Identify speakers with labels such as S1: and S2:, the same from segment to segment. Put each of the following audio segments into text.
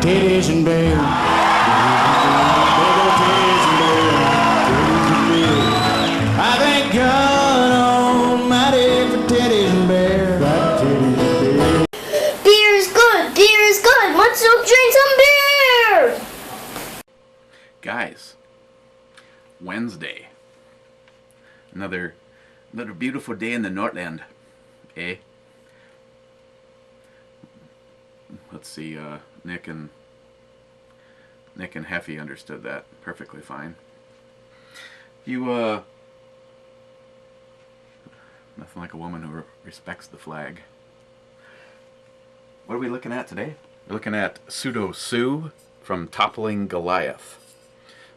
S1: titties and beer. Big old titties and beer. I thank God Almighty for titties and beer.
S2: Beer is good. Beer is good. Let's go drink some beer.
S3: Guys, Wednesday. Another beautiful day in the Northland, eh? Let's see, Nick and Heffy understood that perfectly fine. You, nothing like a woman who respects the flag. What are we looking at today? We're looking at PseudoSue from Toppling Goliath.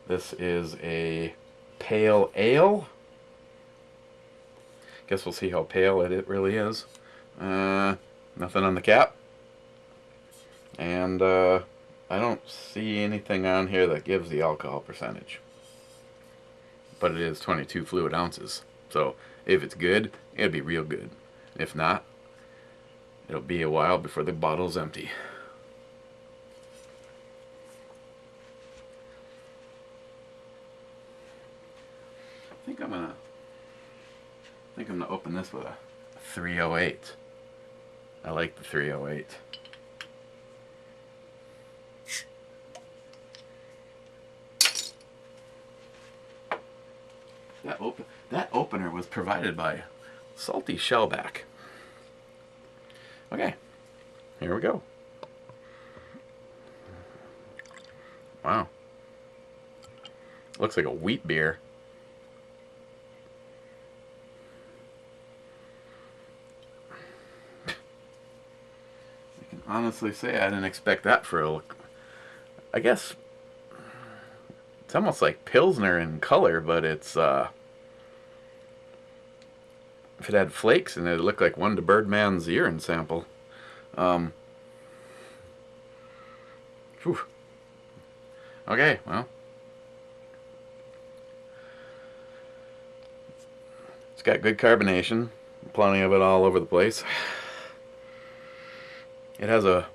S3: This is a pale ale. Guess we'll see how pale it really is. Nothing on the cap. And I don't see anything on here that gives the alcohol percentage. But it is 22 fluid ounces. So if it's good, it'll be real good. If not, it'll be a while before the bottle's empty. I think I'm gonna open this with a 308. I like the 308. That opener was provided by Salty Shellback. Okay, here we go. Wow. Looks like a wheat beer. I can honestly say I didn't expect that for a look. I guess it's almost like Pilsner in color, but it's if it had flakes in it, it'd look like one to Birdman's urine sample. Whew. Okay, well, it's got good carbonation, plenty of it all over the place. It has a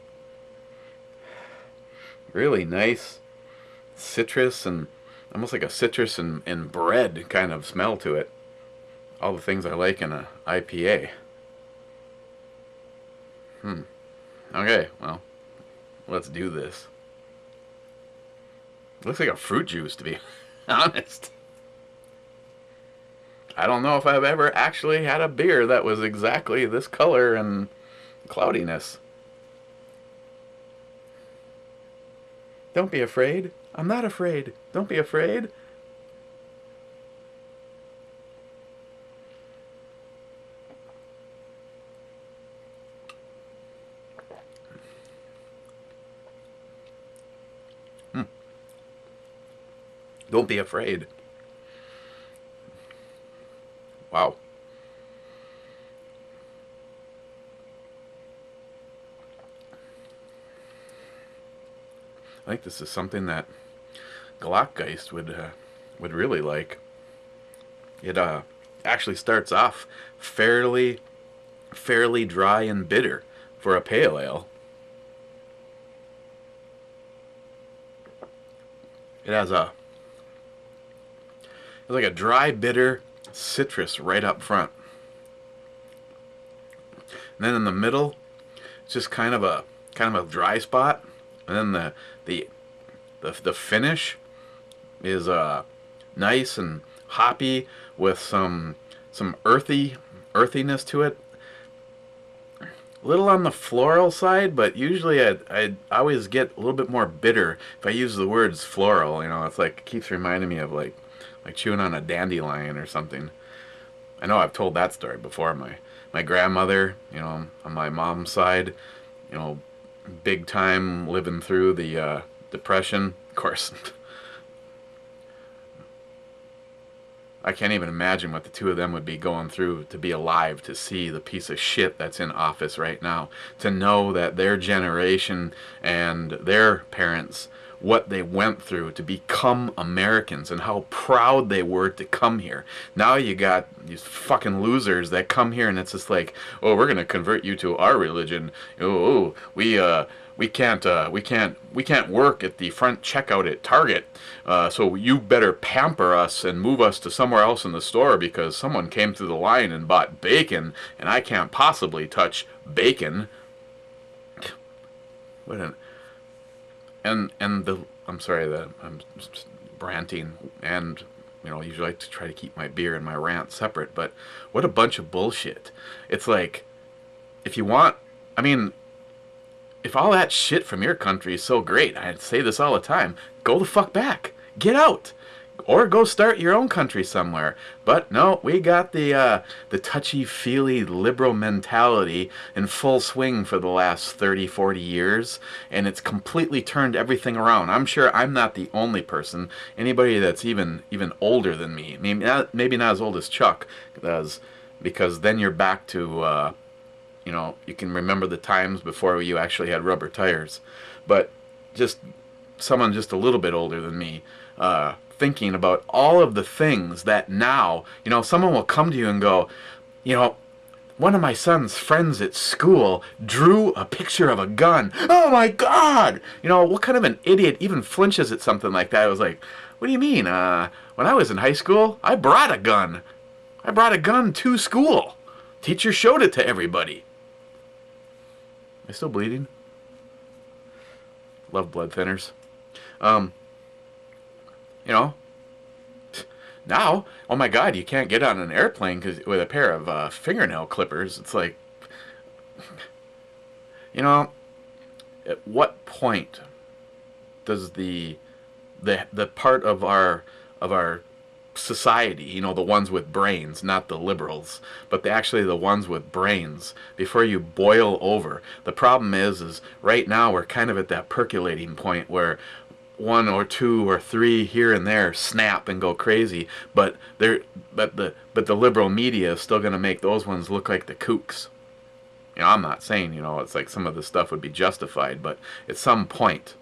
S3: really nice citrus and almost like a citrus and bread kind of smell to it. All the things I like in a IPA. Okay, well, let's do this. Looks like a fruit juice, to be honest. I don't know if I've ever actually had a beer that was exactly this color and cloudiness. Don't be afraid. I'm not afraid. Don't be afraid. Don't be afraid. Wow. I think this is something that Goliath would really like. It actually starts off fairly dry and bitter for a pale ale. It has it's like a dry, bitter citrus right up front. And then in the middle, it's just kind of a dry spot. And then the finish is nice and hoppy with some earthiness to it. A little on the floral side, but usually I always get a little bit more bitter if I use the words floral. You know, it's like it keeps reminding me of like chewing on a dandelion or something. I know I've told that story before. My grandmother, you know, on my mom's side, you know, big time living through the Depression. Of course, I can't even imagine what the two of them would be going through to be alive to see the piece of shit that's in office right now. To know that their generation and their parents, what they went through to become Americans and how proud they were to come here. Now you got these fucking losers that come here and it's just like, oh, we're going to convert you to our religion. Oh, we we can't work at the front checkout at Target, so you better pamper us and move us to somewhere else in the store because someone came through the line and bought bacon, and I can't possibly touch bacon. What an I'm sorry that I'm just ranting, and usually I like to try to keep my beer and my rant separate, but what a bunch of bullshit. It's like, if you want, I mean, if all that shit from your country is so great, I say this all the time, go the fuck back. Get out. Or go start your own country somewhere. But no, we got the touchy-feely liberal mentality in full swing for the last 30, 40 years, and it's completely turned everything around. I'm sure I'm not the only person. Anybody that's even older than me, maybe not as old as Chuck does, because then you're back to, you can remember the times before you actually had rubber tires. But just someone just a little bit older than me, thinking about all of the things that now, someone will come to you and go, one of my son's friends at school drew a picture of a gun. Oh my God! What kind of an idiot even flinches at something like that? I was like, what do you mean? When I was in high school, I brought a gun. I brought a gun to school. Teacher showed it to everybody. Am I still bleeding? Love blood thinners. Now, oh my God, you can't get on an airplane with a pair of fingernail clippers. It's like, at what point does the part of our society, the ones with brains, not the liberals, but actually the ones with brains, before you boil over? The problem is right now we're kind of at that percolating point where one or two or three here and there snap and go crazy, but the liberal media is still going to make those ones look like the kooks. I'm not saying it's like some of the stuff would be justified, but at some point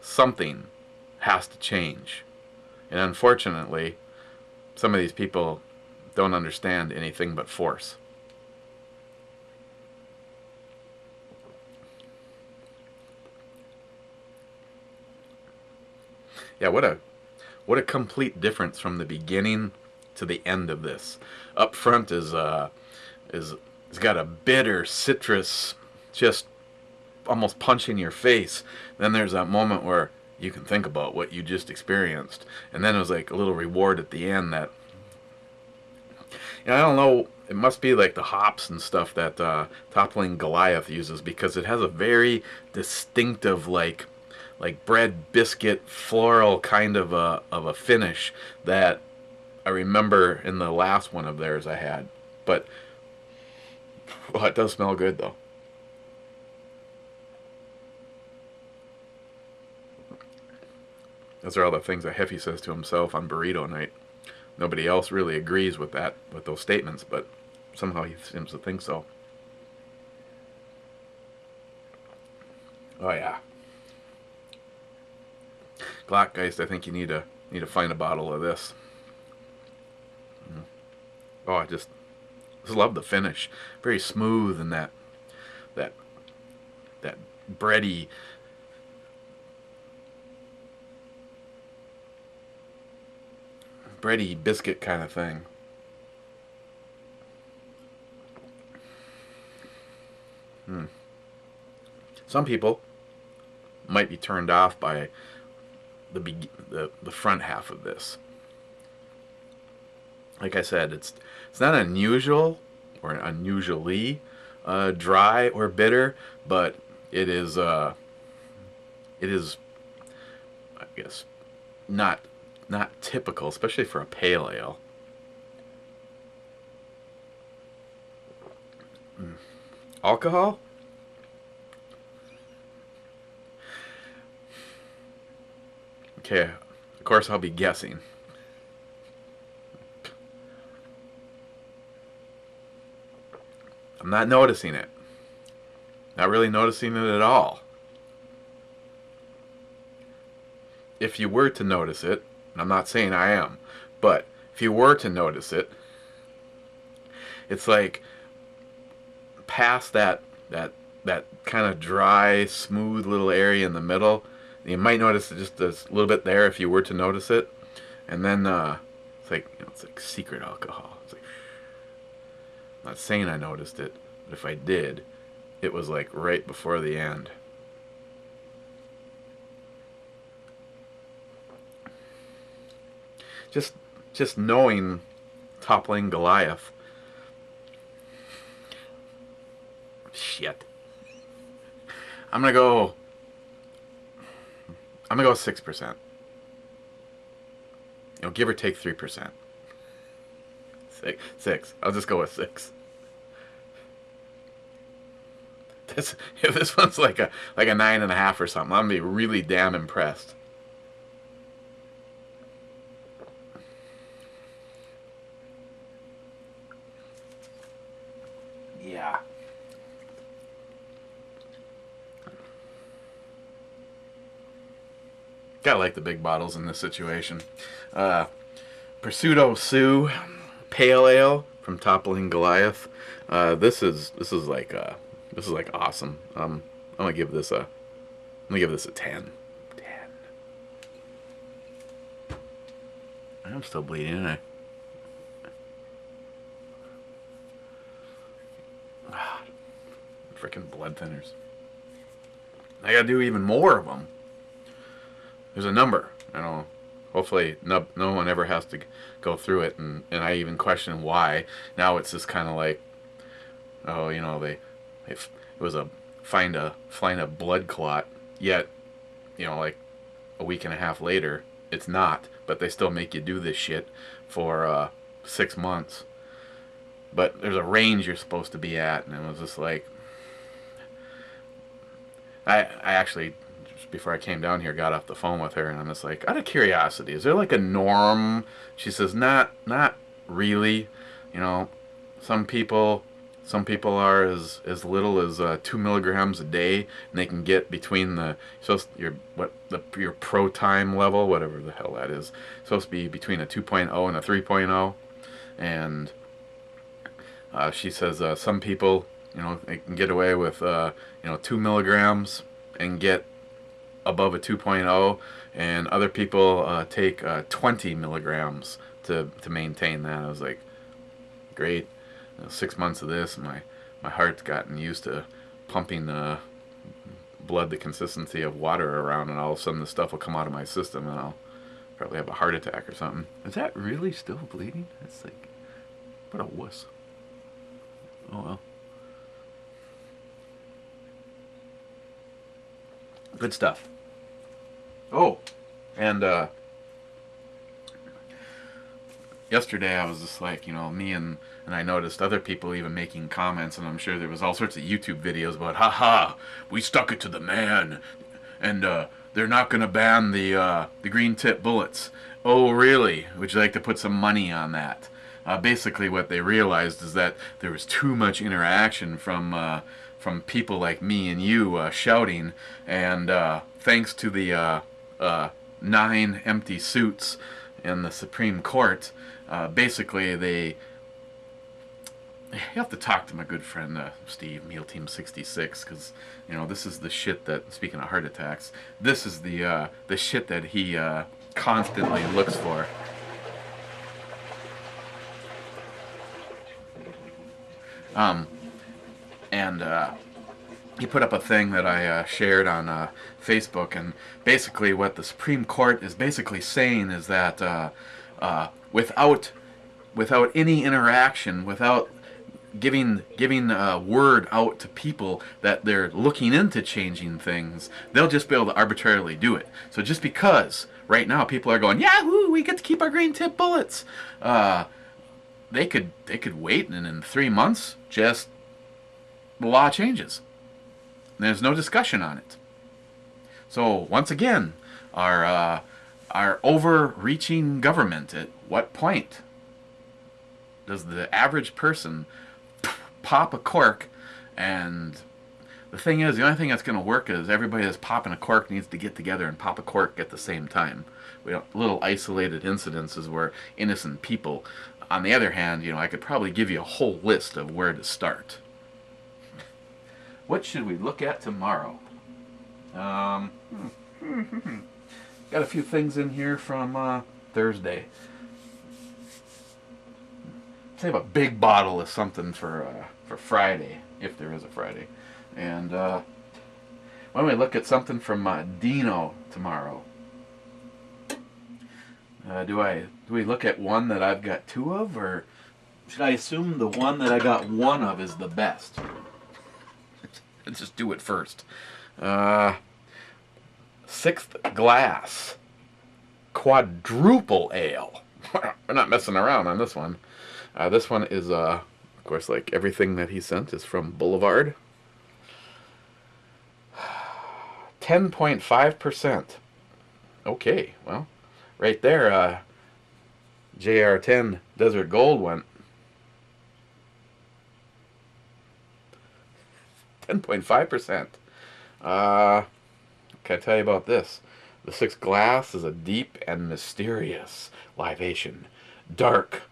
S3: something has to change, and unfortunately some of these people don't understand anything but force. Yeah, what a complete difference from the beginning to the end of this. Up front is it's got a bitter citrus, just almost punching your face. Then there's that moment where you can think about what you just experienced, and then it was like a little reward at the end that, I don't know, it must be like the hops and stuff that Toppling Goliath uses, because it has a very distinctive like bread biscuit floral kind of a finish that I remember in the last one of theirs I had. But it does smell good though. Those are all the things that Heffy says to himself on burrito night. Nobody else really agrees with those statements, but somehow he seems to think so. Oh yeah. Glockgeist, I think you need to find a bottle of this. Oh, I just love the finish. Very smooth, and that bready, biscuit kind of thing. Some people might be turned off by the front half of this. Like I said, it's not unusual or unusually dry or bitter, but it is I guess not typical, especially for a pale ale. Alcohol? Okay, of course I'll be guessing. I'm not noticing it. Not really noticing it at all. If you were to notice it, and I'm not saying I am, but if you were to notice it, it's like past that that kind of dry, smooth little area in the middle. You might notice just a little bit there if you were to notice it. And then it's like, you know, it's like secret alcohol. It's like, I'm not saying I noticed it, but if I did, it was like right before the end. Just knowing Toppling Goliath. Shit. I'm gonna go 6%. You know, give or take 3%. Six. I'll just go with 6. If this one's like a 9.5 or something, I'm gonna be really damn impressed. Yeah. Gotta like the big bottles in this situation. PseudoSue Pale Ale from Toppling Goliath. This is like awesome. I'm gonna give this a 10. 10. I'm still bleeding, ain't I? Freaking blood thinners. I gotta do even more of them. There's a number, you know. Hopefully no one ever has to go through it, and I even question why. Now it's just kind of like, oh, you know, it was find a blood clot, yet, you know, like a week and a half later, it's not, but they still make you do this shit for 6 months. But there's a range you're supposed to be at, and it was just like, I actually, just before I came down here, got off the phone with her, and I'm just like, out of curiosity, is there like a norm? She says, not really. You know, some people are as little as 2 milligrams a day, and they can get between your pro time level, whatever the hell that is, supposed to be between a 2.0 and a 3.0, and she says some people, you know, they can get away with 2 milligrams and get above a 2.0, and other people take 20 milligrams to maintain that. I was like, great. 6 months of this, my heart's gotten used to pumping blood the consistency of water around, and all of a sudden the stuff will come out of my system, and I'll probably have a heart attack or something. Is that really still bleeding? It's like, what a wuss. Oh well. Good stuff. Oh, and yesterday I was just like, you know, me and I noticed other people even making comments, and I'm sure there was all sorts of YouTube videos about, haha, we stuck it to the man, and they're not going to ban the green tip bullets. Oh, really? Would you like to put some money on that? Basically what they realized is that there was too much interaction from people like me and you shouting, and thanks to the 9 empty suits in the Supreme Court, basically you have to talk to my good friend Steve, Meal Team 66, because, you know, this is the shit that, speaking of heart attacks, this is the shit that he constantly looks for. He put up a thing that I shared on Facebook, and basically what the Supreme Court is basically saying is that without any interaction, without giving word out to people that they're looking into changing things, they'll just be able to arbitrarily do it. So just because right now people are going, yahoo, we get to keep our green tip bullets, they could wait, and in 3 months, just the law changes. There's no discussion on it. So once again, our overreaching government, at what point does the average person pop a cork? And the thing is, the only thing that's going to work is everybody that's popping a cork needs to get together and pop a cork at the same time. We have little isolated incidences where innocent people. On the other hand, you know, I could probably give you a whole list of where to start. What should we look at tomorrow? Got a few things in here from Thursday. Save a big bottle of something for Friday, if there is a Friday. And why don't we look at something from Dino tomorrow? Do we look at one that I've got 2 of, or should I assume the one that I got 1 of is the best? Let's just do it first. 6th Glass Quadruple Ale. We're not messing around on this one. This one is, of course, like everything that he sent is from Boulevard. 10.5%. Okay, well, right there, JR10 Desert Gold went 10.5%. Can I tell you about this? The 6th Glass is a deep and mysterious libation. Dark,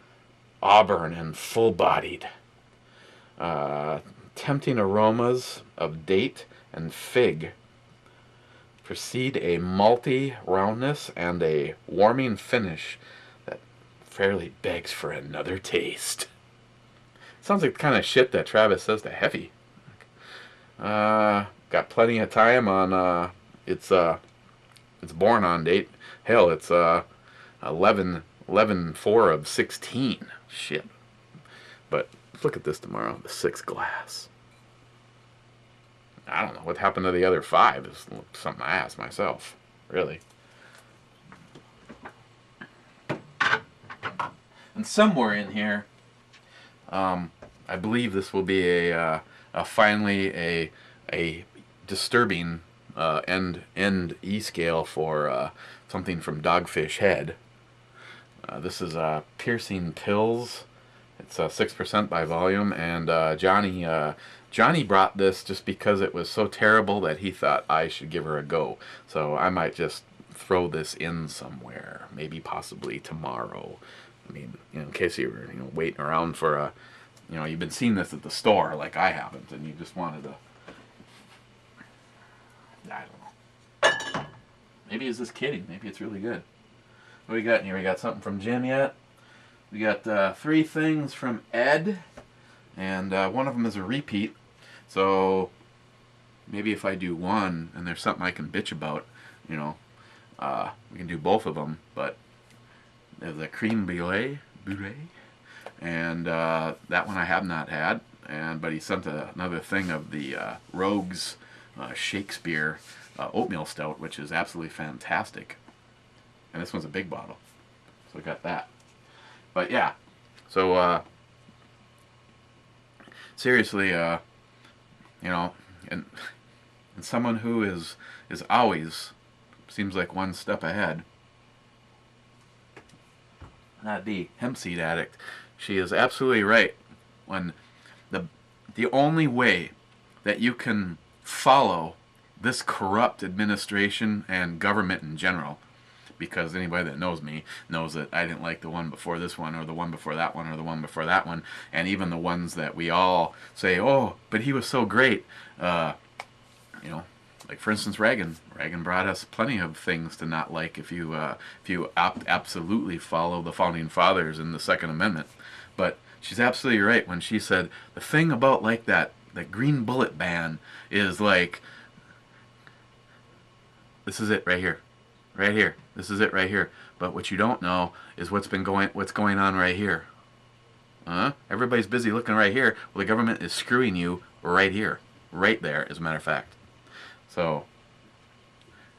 S3: auburn, and full-bodied. Tempting aromas of date and fig precede a malty roundness and a warming finish that fairly begs for another taste. Sounds like the kind of shit that Travis says to Heavy. Got plenty of time on its born on date. Hell, it's 11/4 of 16. Shit. But let's look at this tomorrow. The 6th Glass. I don't know what happened to the other 5. It's something I asked myself, really. And somewhere in here, I believe this will be finally a disturbing end E scale for something from Dogfish Head. This is Piercing Pills. It's 6% by volume, and Johnny brought this just because it was so terrible that he thought I should give her a go. So I might just throw this in somewhere, maybe possibly tomorrow. I mean, in case you were waiting around for you've been seeing this at the store like I haven't, and you just wanted to. I don't know. Maybe it's just kidding. Maybe it's really good. What we got in here? We got something from Jim yet. We got 3 things from Ed, and one of them is a repeat. So maybe if I do one and there's something I can bitch about, we can do both of them. But there's a creme brulee, and that one I have not had. But he sent another thing of the Rogue's Shakespeare oatmeal stout, which is absolutely fantastic. And this one's a big bottle, so we got that. But yeah, so seriously, and someone who is always seems like one step ahead. Not the HempSeedAddict. She is absolutely right. When the only way that you can follow this corrupt administration and government in general, because anybody that knows me knows that I didn't like the one before this one, or the one before that one, or the one before that one, and even the ones that we all say, oh, but he was so great. Like for instance, Reagan. Reagan brought us plenty of things to not like if you absolutely follow the founding fathers in the Second Amendment. But she's absolutely right when she said the thing about like that green bullet ban is like, this is it right here. Right here. This is it right here. But what you don't know is what's going on right here. Everybody's busy looking right here. Well, the government is screwing you right here. Right there, as a matter of fact. So,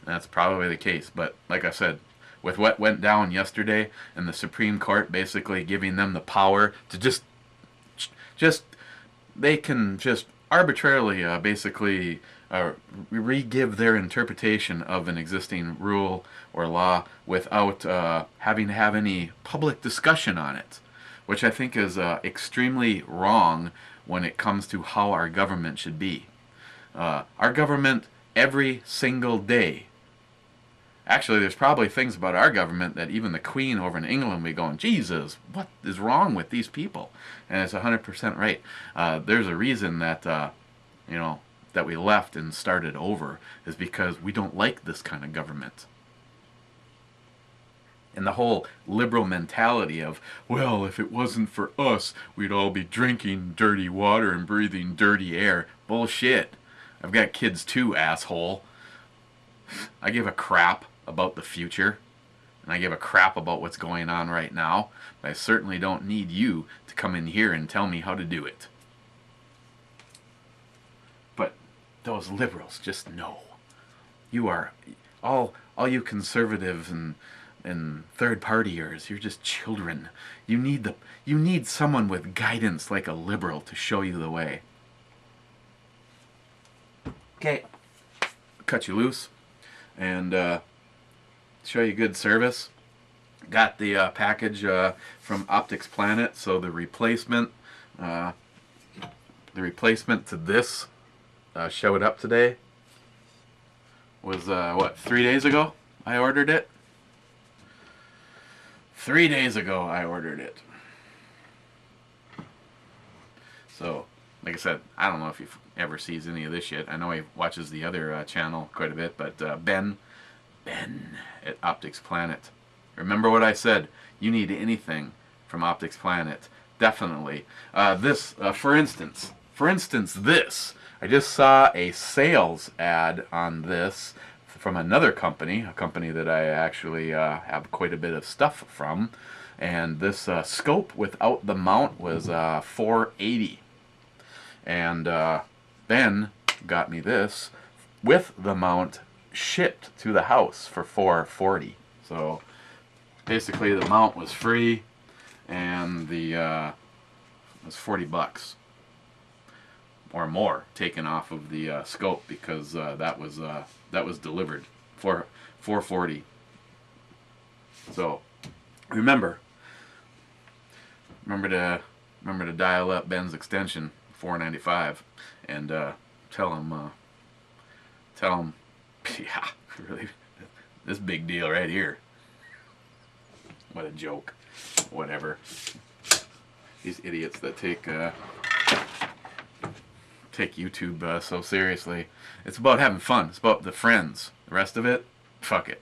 S3: that's probably the case. But, like I said, with what went down yesterday and the Supreme Court basically giving them the power to just they can just arbitrarily basically re-give their interpretation of an existing rule or law without having to have any public discussion on it, which I think is extremely wrong when it comes to how our government should be. Our government, every single day, actually there's probably things about our government that even the Queen over in England will be going, Jesus, what is wrong with these people? And it's 100% right. There's a reason that that we left and started over is because we don't like this kind of government. And the whole liberal mentality of, well, if it wasn't for us, we'd all be drinking dirty water and breathing dirty air. Bullshit. I've got kids too, asshole. I give a crap about the future, and I give a crap about what's going on right now, but I certainly don't need you to come in here and tell me how to do it. But those liberals just know. You are, all you conservatives and third partiers, you're just children. You need someone with guidance like a liberal to show you the way. Okay, cut you loose and show you good service. Got the package from Optics Planet, so the replacement to this showed up today. Was what, 3 days ago I ordered it? 3 days ago I ordered it. So, like I said, I don't know if he ever sees any of this shit. I know he watches the other channel quite a bit, but Ben at Optics Planet. Remember what I said. You need anything from Optics Planet. Definitely. For instance, this. I just saw a sales ad on this from another company, a company that I actually have quite a bit of stuff from, and this scope without the mount was $480, and Ben got me this with the mount shipped to the house for $440. So basically the mount was free, and the it was $40 or more taken off of the scope, because that was delivered for $440. So remember to dial up Ben's extension $495 and tell him yeah, really, this big deal right here. What a joke. Whatever. These idiots that take YouTube so seriously. It's about having fun. It's about the friends. The rest of it, fuck it.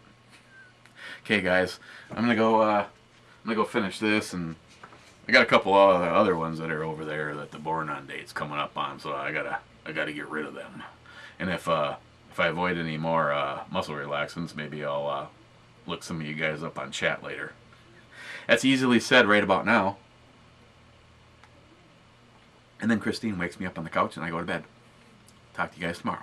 S3: Okay, guys, I'm gonna go finish this, and I got a couple of other ones that are over there that the born on date's coming up on, so I gotta get rid of them. And if I avoid any more muscle relaxants, maybe I'll look some of you guys up on chat later. That's easily said right about now. And then Christine wakes me up on the couch and I go to bed. Talk to you guys tomorrow.